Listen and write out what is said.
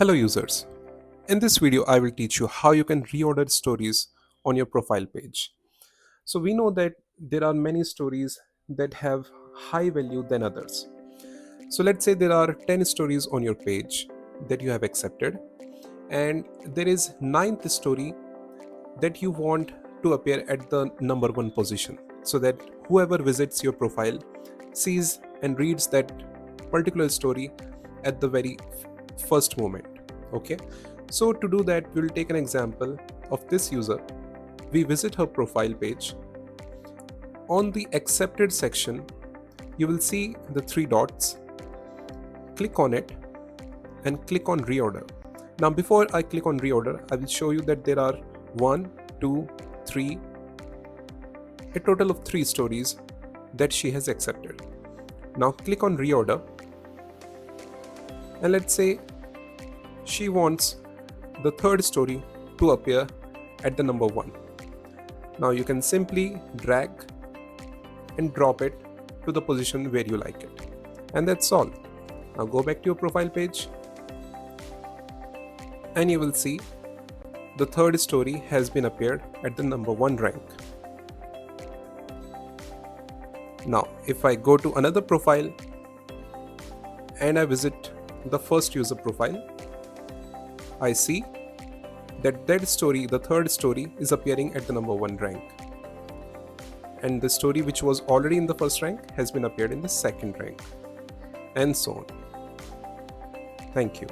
Hello users. In this video I will teach you how you can reorder stories on your profile page. So we know that there are many stories that have high value than others. So let's say there are 10 stories on your page that you have accepted, and there is ninth story that you want to appear at the number one position, so that whoever visits your profile sees and reads that particular story at the very first moment. Okay, so to do that, we'll take an example of this user. We visit her profile page. On the accepted section, you will see the three dots. Click on it and click on reorder. Now before I click on reorder, I will show you that there are 1 2 3, a total of 3 stories that she has accepted. Now click on reorder, and let's say she wants the third story to appear at the number 1. Now you can simply drag and drop it to the position where you like it, and that's all. Now go back to your profile page and you will see the third story has been appeared at the number 1 rank. Now if I go to another profile and I visit the first user profile, I see that story, the third story, is appearing at the number 1 rank, and the story which was already in the first rank has been appeared in the second rank, and so on. Thank you.